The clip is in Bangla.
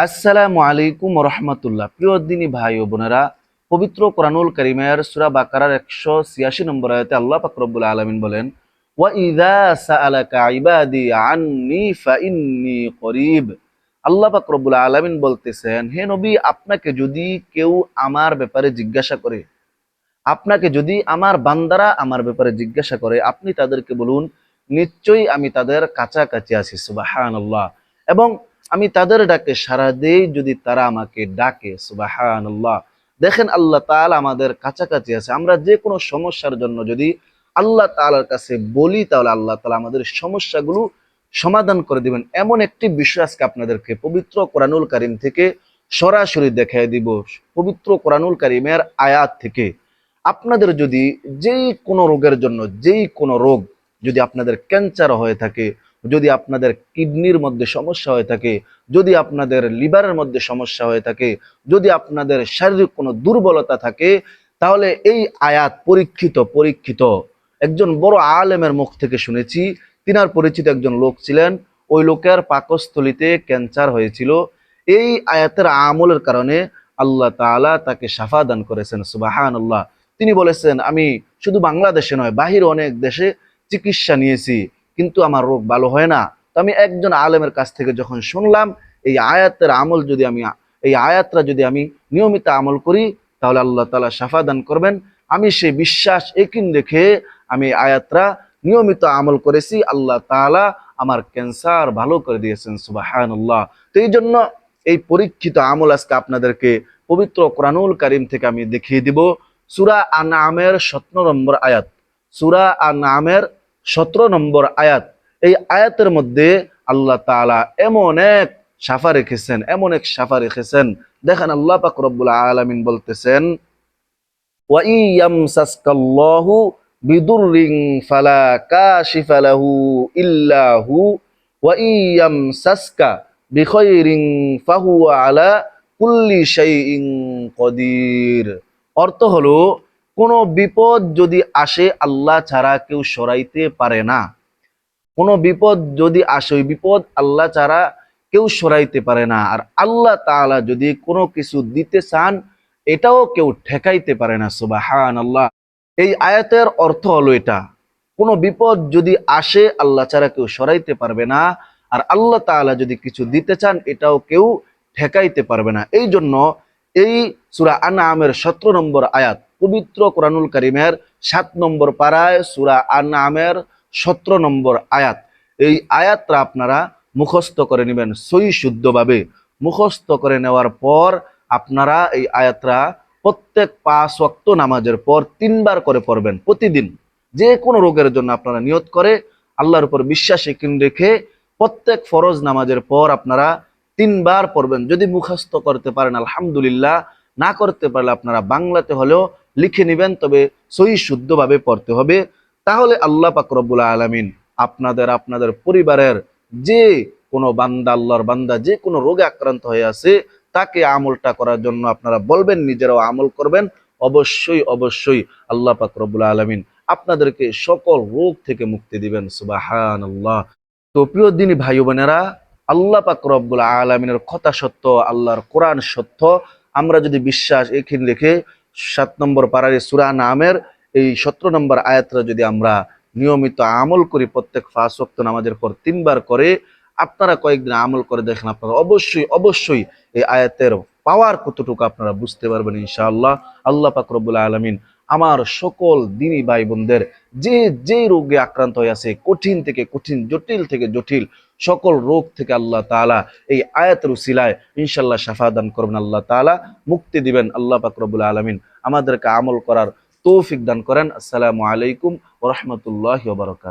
আসসালামু আলাইকুম রহমতুল্লাহ। প্রিয় দিনী ভাই ও বোনেরা, পবিত্র কোরআনুল কারীমের সূরা বাকারার 186 নম্বর আয়াতে আল্লাহ পাক রব্বুল আলামিন বলেন, ওয়া ইযা সাআলাকা ইবাদি আন্নী ফাইন্নী করিব। আল্লাহ পাক রব্বুল আলামিন বলতেছেন, হে নবী, আপনাকে যদি কেউ আমার ব্যাপারে জিজ্ঞাসা করে, আপনাকে যদি আমার বান্দারা আমার ব্যাপারে জিজ্ঞাসা করে, আপনি তাদেরকে বলুন, নিশ্চয়ই আমি তাদের কাছাকাছি আছি। সুবহানাল্লাহ। এবং আমি তাদের ডাকে সাড়া দেই যদি তারা আমাকে ডাকে। সুবহানাল্লাহ। দেখেন, আল্লাহ তাআলা আমাদের কাছাকাছি আছে। আমরা যে কোনো সমস্যার জন্য যদি আল্লাহ তাআলার কাছে বলি, তাহলে আল্লাহ তাআলা আমাদের সমস্যাগুলো সমাধান করে দিবেন। এমন একটি বিষয় আজকে আপনাদেরকে পবিত্র কোরআনুল কারীম থেকে সরাসরি দেখাই দিব। পবিত্র কোরআনুল কারীমের আয়াত থেকে আপনাদের যদি যেই কোনো রোগের জন্য, যেই কোনো রোগ, যদি আপনাদের ক্যান্সার হয়ে থাকে, যদি আপনাদের কিডনির মধ্যে সমস্যা হয়ে থাকে, যদি আপনাদের লিভারের মধ্যে সমস্যা হয়ে থাকে, যদি আপনাদের শারীরিক কোনো দুর্বলতা থাকে, তাহলে এই আয়াত পরীক্ষিত একজন বড় আলেমের মুখ থেকে শুনেছি। তিনার পরিচিত একজন লোক ছিলেন, ওই লোকের পাকস্থলিতে ক্যান্সার হয়েছিল। এই আয়াতের আমলের কারণে আল্লাহ তাআলা তাকে শাফা দান করেছেন। সুবহানাল্লাহ। তিনি বলেছেন, আমি শুধু বাংলাদেশে নয়, বাহির অনেক দেশে চিকিৎসা নিয়েছি, কিন্তু আমার রোগ ভালো হয় না। তো আমি একজন আলেমের কাছ থেকে যখন শুনলাম, এই আয়াতের আমল যদি আমি, এই আয়াতটা যদি আমি নিয়মিত আমল করি, তাহলে আল্লাহ তাআলা শাফা দান করবেন। আমি সেই বিশ্বাস একিন রেখে আমি আয়াতটা নিয়মিত আমল করেছি। আল্লাহ তাআলা আমার ক্যান্সার ভালো করে দিয়েছেন। সুবহানাল্লাহ। তো এই জন্য এই পরীক্ষিত আমল আজকে আপনাদেরকে পবিত্র কোরআনুল কারীম থেকে আমি দেখিয়ে দিব। সূরা আনআমের 17 নম্বর আয়াত, সূরা আনআমের 17 নম্বর আয়াত। এই আয়াতের মধ্যে আল্লাহ তাআলা এমন এক শাফা রেখেছেন, এমন এক শাফা রেখেছেন। দেখেন, আল্লাহ পাক রব্বুল আলামিন বলতেছেন, ওয়া ইয়ামসাসকাল্লাহু বিদুররিন ফালা কাশিফা লাহু ইল্লা হু ওয়া ইয়ামসাসকা বিখাইরিন ফাহুয়া আলা কুল্লি শাইইন কদির। অর্থ হলো, কোনো বিপদ যদি আসে, আল্লাহ ছাড়া কেউ সরাইতে পারে না। কোনো বিপদ যদি আসে, ওই বিপদ আল্লাহ ছাড়া কেউ সরাইতে পারে না। আর আল্লাহ তাআলা যদি কোনো কিছু দিতে চান, এটাও কেউ ঠেকাইতে পারে না। সুবহানাল্লাহ। এই আয়াতের অর্থ হলো এটা, কোনো বিপদ যদি আসে, আল্লাহ ছাড়া কেউ সরাইতে পারবে না। আর আল্লাহ তাআলা যদি কিছু দিতে চান, এটাও কেউ ঠেকাইতে পারবে না। এই জন্য এই সূরা আনআমের 17 নম্বর আয়াত, পবিত্র কোরআনুল কারীমের 7 নম্বর পারায় সূরা আনআমের 17 নম্বর আয়াত, এই আয়াতটা আপনারা মুখস্থ করে নেবেন। সহি শুদ্ধভাবে মুখস্থ করে নেওয়ার পর আপনারা এই আয়াতটা প্রত্যেক 5 ওয়াক্ত নামাজের পর 3 বার করে পড়বেন প্রতিদিন। যে কোনো রোগের জন্য আপনারা নিয়ত করে আল্লাহর উপর বিশ্বাস একিন রেখে প্রত্যেক ফরজ নামাজের পর আপনারা 3 বার পড়বেন। যদি মুখস্থ করতে পারেন আলহামদুলিল্লাহ, না করতে পারলে আপনারা বাংলাতে হলেও লিখে নেবেন, তবে সহি শুদ্ধভাবে পড়তে হবে। তাহলে আল্লাহ পাক রব্বুল আলামিন আপনাদের পরিবারের যে কোনো বান্দা, আল্লাহর বান্দা যে কোনো রোগে আক্রান্ত হয়ে আছে, তাকে আমলটা করার জন্য আপনারা বলবেন, নিজেরাও আমল করবেন। অবশ্যই আল্লাহ পাক রব্বুল আলামিন আপনাদেরকে সকল রোগ থেকে মুক্তি দিবেন। সুবহানাল্লাহ। তো প্রিয় দিনী ভাই বোনেরা, আল্লাহ পাক রব্বুল আলামিনের কথা সত্য, আল্লাহর কোরআন সত্য। আমরা যদি বিশ্বাস একিন রেখে 7 নম্বর পারার সূরা আনআমের এই 17 নম্বর আয়াতটা যদি আমরা নিয়মিত আমল করি, প্রত্যেক 5 ওয়াক্ত নামাজের পর 3 বার করে, আপনারা কয়েকদিন আমল করে দেখেন, আপনারা অবশ্যই এই আয়াতের পাওয়ার কতটুকু আপনারা বুঝতে পারবেন ইনশাআল্লাহ। আল্লাহ পাক রব্বুল আলামিন আমার সকল দিনী ভাই বোনদের যে রোগে আক্রান্ত হয়ে আছে, কঠিন থেকে কঠিন, জটিল থেকে জটিল সকল রোগ থেকে আল্লাহ তাআলা এই আয়াতের উসিলায় ইনশাআল্লাহ শাফা দান করবেন। আল্লাহ তাআলা মুক্তি দিবেন। আল্লাহ পাক রব্বুল আলামিন আমাদেরকে আমল করার তৌফিক দান করেন। আসসালামু আলাইকুম ওয়া রাহমাতুল্লাহি ওয়া বারাকাতুহু।